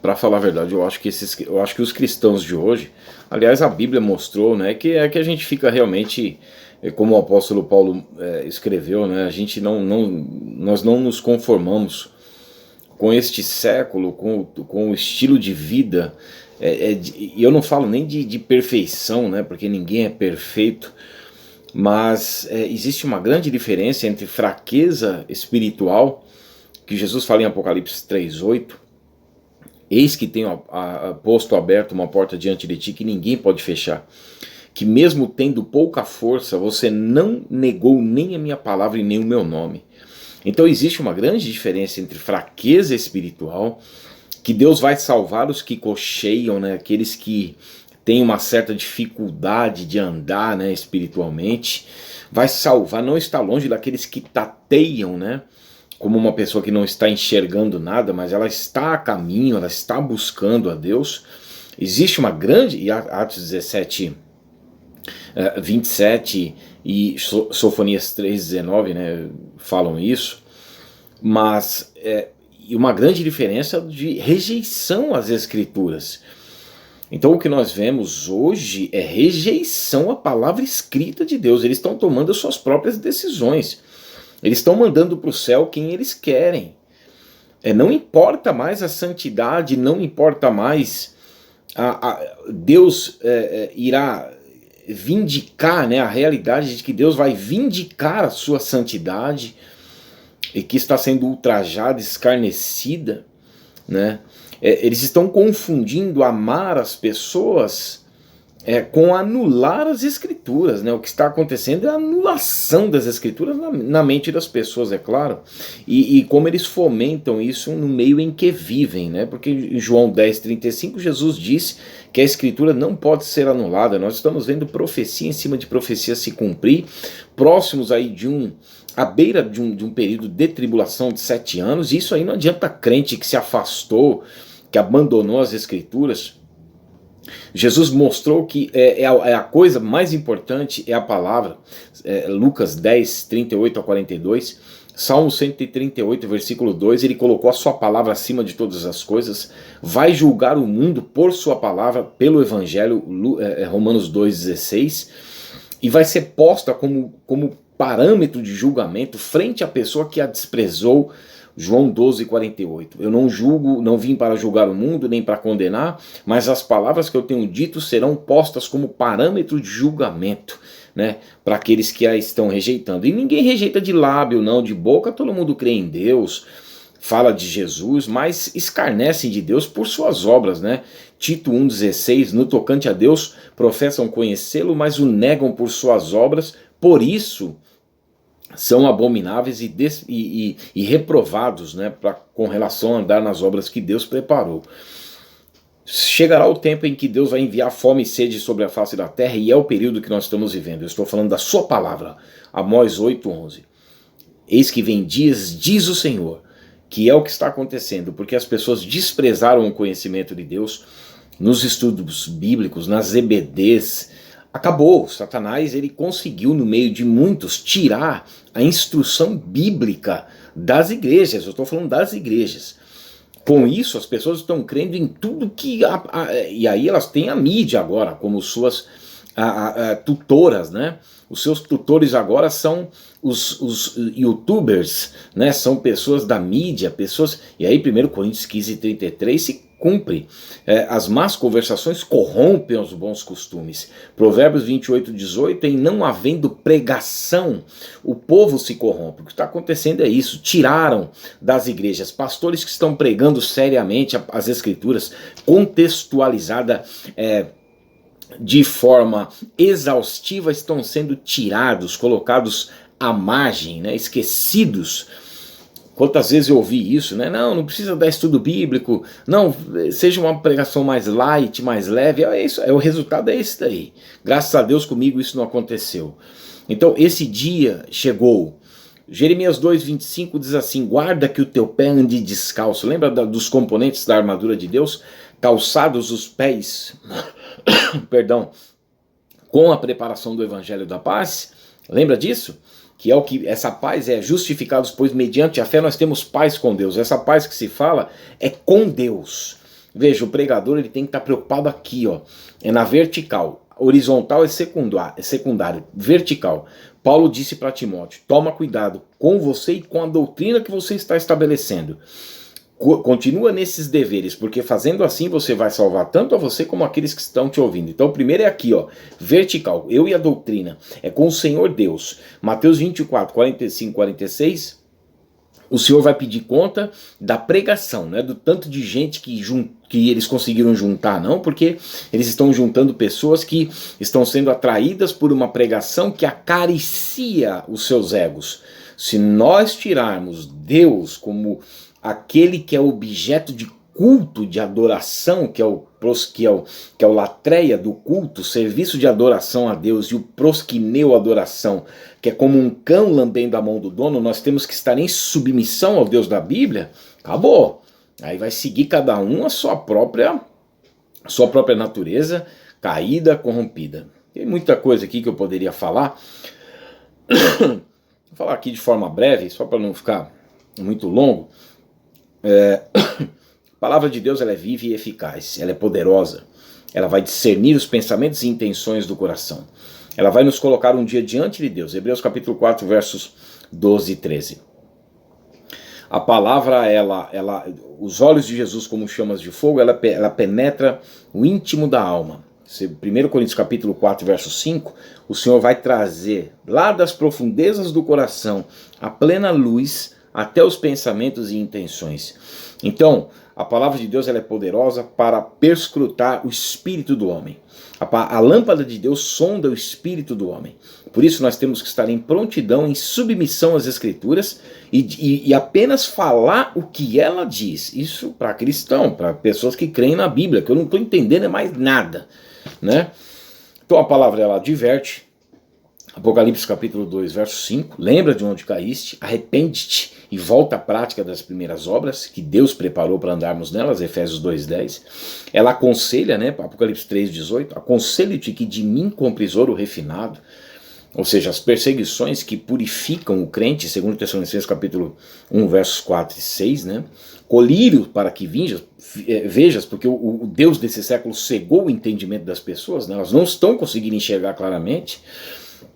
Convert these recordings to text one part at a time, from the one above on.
Para falar a verdade, eu acho que os cristãos de hoje, aliás, a Bíblia mostrou, né, que é que a gente fica realmente, como o apóstolo Paulo escreveu, né, a gente nós não nos conformamos com este século, com o estilo de vida, e eu não falo nem de perfeição, né, porque ninguém é perfeito, mas existe uma grande diferença entre fraqueza espiritual, que Jesus fala em Apocalipse 3:8. Eis que tenho posto aberto uma porta diante de ti que ninguém pode fechar. Que mesmo tendo pouca força, você não negou nem a minha palavra e nem o meu nome. Então existe uma grande diferença entre fraqueza espiritual, que Deus vai salvar os que cocheiam, né? Aqueles que têm uma certa dificuldade de andar, né, espiritualmente. Vai salvar, não está longe daqueles que tateiam, né? Como uma pessoa que não está enxergando nada, mas ela está a caminho, ela está buscando a Deus. Existe uma grande, e Atos 17, 27 e Sofonias 3:19, né, falam isso, mas e uma grande diferença de rejeição às Escrituras. Então o que nós vemos hoje é rejeição à palavra escrita de Deus. Eles estão tomando as suas próprias decisões. Eles estão mandando para o céu quem eles querem. Não importa mais a santidade, não importa mais Deus irá vindicar, né, a realidade de que Deus vai vindicar a sua santidade e que está sendo ultrajada, escarnecida, né? Eles estão confundindo amar as pessoas com anular as escrituras, né? O que está acontecendo é a anulação das escrituras na mente das pessoas, é claro, e como eles fomentam isso no meio em que vivem, né? Porque em João 10:35 Jesus disse que a escritura não pode ser anulada. Nós estamos vendo profecia em cima de profecia se cumprir, próximos aí à beira de um período de tribulação de 7 anos, e isso aí não adianta crente que se afastou, que abandonou as escrituras. Jesus mostrou que a coisa mais importante é a palavra. Lucas 10:38-42, Salmo 138, versículo 2, ele colocou a sua palavra acima de todas as coisas, vai julgar o mundo por sua palavra, pelo evangelho, Romanos 2:16, e vai ser posta como parâmetro de julgamento frente à pessoa que a desprezou, João 12:48. Eu não julgo, não vim para julgar o mundo, nem para condenar, mas as palavras que eu tenho dito serão postas como parâmetro de julgamento, né, para aqueles que a estão rejeitando. E ninguém rejeita de lábio, não, de boca todo mundo crê em Deus, fala de Jesus, mas escarnecem de Deus por suas obras, né? Tito 1:16, no tocante a Deus, professam conhecê-lo, mas o negam por suas obras, por isso são abomináveis e reprovados, né, com relação a andar nas obras que Deus preparou. Chegará o tempo em que Deus vai enviar fome e sede sobre a face da terra, e é o período que nós estamos vivendo. Eu estou falando da sua palavra, Amós 8:11. Eis que vem dias, diz o Senhor, que é o que está acontecendo, porque as pessoas desprezaram o conhecimento de Deus nos estudos bíblicos, nas EBDs. Acabou, Satanás ele conseguiu no meio de muitos tirar a instrução bíblica das igrejas. Eu estou falando das igrejas. Com isso, as pessoas estão crendo em tudo que... e aí elas têm a mídia agora como suas tutoras, né? Os seus tutores agora são os youtubers, né? São pessoas da mídia, pessoas... E aí 1 Coríntios 15:33 se cumpre. As más conversações corrompem os bons costumes. Provérbios 28:18, em não havendo pregação, o povo se corrompe. O que está acontecendo é isso. Tiraram das igrejas pastores que estão pregando seriamente as escrituras, contextualizada de forma exaustiva, estão sendo tirados, colocados à margem, né, esquecidos. Quantas vezes eu ouvi isso, né? Não precisa dar estudo bíblico, não, seja uma pregação mais light, mais leve. O resultado é esse daí. Graças a Deus comigo isso não aconteceu. Então esse dia chegou. Jeremias 2:25 diz assim: guarda que o teu pé ande descalço. Lembra dos componentes da armadura de Deus? Calçados os pés, perdão, com a preparação do evangelho da paz. Lembra disso? que é o que essa paz é justificados, pois mediante a fé nós temos paz com Deus. Essa paz que se fala é com Deus. Veja, o pregador ele tem que estar preocupado aqui, ó, é na vertical. Horizontal é secundário, vertical. Paulo disse para Timóteo: toma cuidado com você e com a doutrina que você está estabelecendo. Continua nesses deveres, porque fazendo assim você vai salvar tanto a você como aqueles que estão te ouvindo. Então o primeiro é aqui, ó, vertical, eu e a doutrina, é com o Senhor Deus. Mateus 24, 45, 46, o Senhor vai pedir conta da pregação, não é do tanto de gente que eles conseguiram juntar, não, porque eles estão juntando pessoas que estão sendo atraídas por uma pregação que acaricia os seus egos. Se nós tirarmos Deus como aquele que é objeto de culto, de adoração, que é o latreia do culto, serviço de adoração a Deus, e o prosquineu adoração, que é como um cão lambendo a mão do dono, nós temos que estar em submissão ao Deus da Bíblia, acabou. Aí vai seguir cada um a sua própria natureza caída, corrompida. Tem muita coisa aqui que eu poderia falar. Vou falar aqui de forma breve, só para não ficar muito longo. A palavra de Deus ela é viva e eficaz, ela é poderosa, ela vai discernir os pensamentos e intenções do coração, ela vai nos colocar um dia diante de Deus. Hebreus capítulo 4, versos 12 e 13. A palavra, os olhos de Jesus como chamas de fogo, ela penetra o íntimo da alma. 1 Coríntios capítulo 4, verso 5, o Senhor vai trazer lá das profundezas do coração a plena luz até os pensamentos e intenções. Então, a palavra de Deus ela é poderosa para perscrutar o espírito do homem. A lâmpada de Deus sonda o espírito do homem. Por isso nós temos que estar em prontidão, em submissão às Escrituras e apenas falar o que ela diz. Isso para cristão, para pessoas que creem na Bíblia, que eu não estou entendendo mais nada, né? Então a palavra ela adverte. Apocalipse capítulo 2, verso 5, lembra de onde caíste, arrepende-te e volta à prática das primeiras obras que Deus preparou para andarmos nelas, Efésios 2,10. Ela aconselha, né, Apocalipse 3,18, aconselho-te que de mim compres ouro refinado, ou seja, as perseguições que purificam o crente, segundo Tessalonicenses capítulo 1, versos 4 e 6, né, colírio para que vejas, porque o Deus desse século cegou o entendimento das pessoas, né, elas não estão conseguindo enxergar claramente,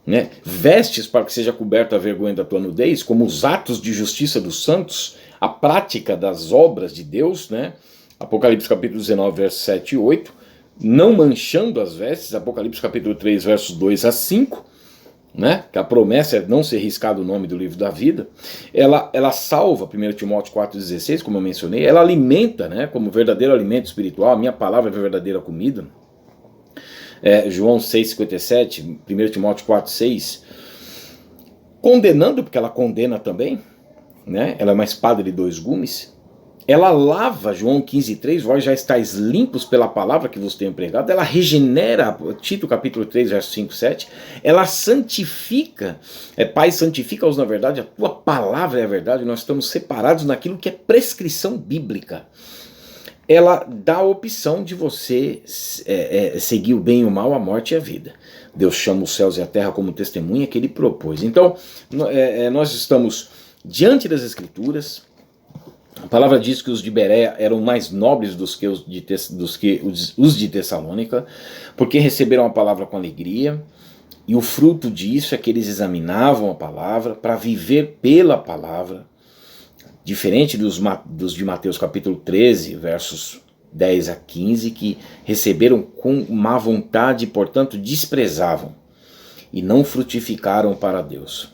né? Vestes para que seja coberta a vergonha da tua nudez, como os atos de justiça dos santos, a prática das obras de Deus, né? Apocalipse capítulo 19, versos 7 e 8, não manchando as vestes, Apocalipse capítulo 3, versos 2 a 5, né? Que a promessa é não ser riscado o nome do livro da vida. Ela salva, 1 Timóteo 4,16, como eu mencionei, ela alimenta, né? Como verdadeiro alimento espiritual, a minha palavra é verdadeira comida. João 6,57, 1 Timóteo 4,6, condenando, porque ela condena também, né? Ela é uma espada de dois gumes. Ela lava, João 15,3, vós já estáis limpos pela palavra que vos tenho pregado. Ela regenera, Tito capítulo 3, verso 5, 7. Ela santifica, Pai, santifica-os na verdade, a tua palavra é a verdade. Nós estamos separados naquilo que é prescrição bíblica. Ela dá a opção de você seguir o bem e o mal, a morte e a vida. Deus chama os céus e a terra como testemunha que ele propôs. Então, nós estamos diante das Escrituras. A palavra diz que os de Bereia eram mais nobres dos que os de Tessalônica, porque receberam a palavra com alegria, e o fruto disso é que eles examinavam a palavra para viver pela palavra. Diferente dos de Mateus capítulo 13, versos 10 a 15, que receberam com má vontade e, portanto, desprezavam e não frutificaram para Deus.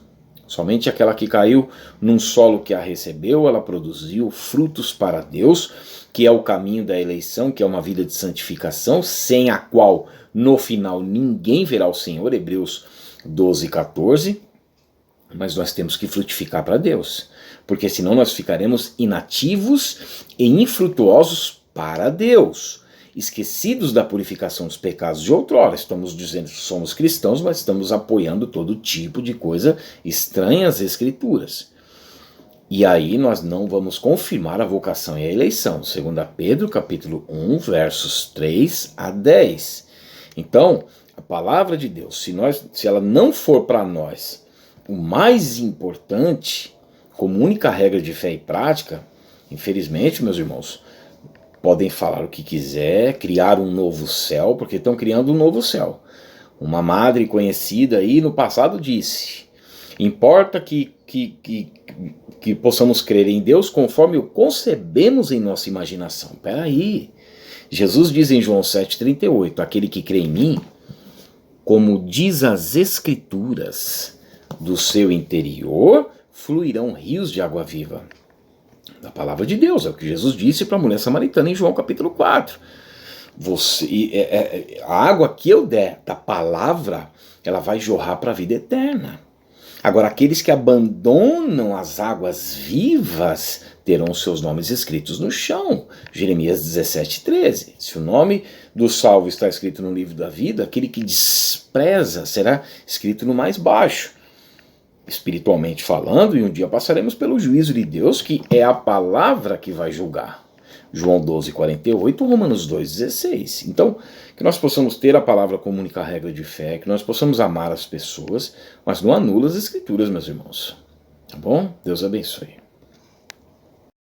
Somente aquela que caiu num solo que a recebeu, ela produziu frutos para Deus, que é o caminho da eleição, que é uma vida de santificação, sem a qual, no final, ninguém verá o Senhor, Hebreus 12, 14, mas nós temos que frutificar para Deus, porque senão nós ficaremos inativos e infrutuosos para Deus, esquecidos da purificação dos pecados de outrora. Estamos dizendo que somos cristãos, mas estamos apoiando todo tipo de coisa estranha às Escrituras. E aí nós não vamos confirmar a vocação e a eleição. 2 Pedro capítulo 1, versos 3 a 10. Então, a palavra de Deus, se ela não for para nós o mais importante, como única regra de fé e prática, infelizmente, meus irmãos, podem falar o que quiser, criar um novo céu, porque estão criando um novo céu. Uma madre conhecida aí no passado disse: importa que possamos crer em Deus conforme o concebemos em nossa imaginação. Peraí, Jesus diz em João 7,38, aquele que crê em mim, como diz as Escrituras, do seu interior fluirão rios de água viva. Da palavra de Deus, é o que Jesus disse para a mulher samaritana em João capítulo 4. A água que eu der da palavra, ela vai jorrar para a vida eterna. Agora, aqueles que abandonam as águas vivas terão seus nomes escritos no chão. Jeremias 17,13. Se o nome do salvo está escrito no livro da vida, aquele que despreza será escrito no mais baixo. Espiritualmente falando, e um dia passaremos pelo juízo de Deus, que é a palavra que vai julgar. João 12,48, Romanos 2,16. Então, que nós possamos ter a palavra como única regra de fé, que nós possamos amar as pessoas, mas não anula as Escrituras, meus irmãos. Tá bom? Deus abençoe.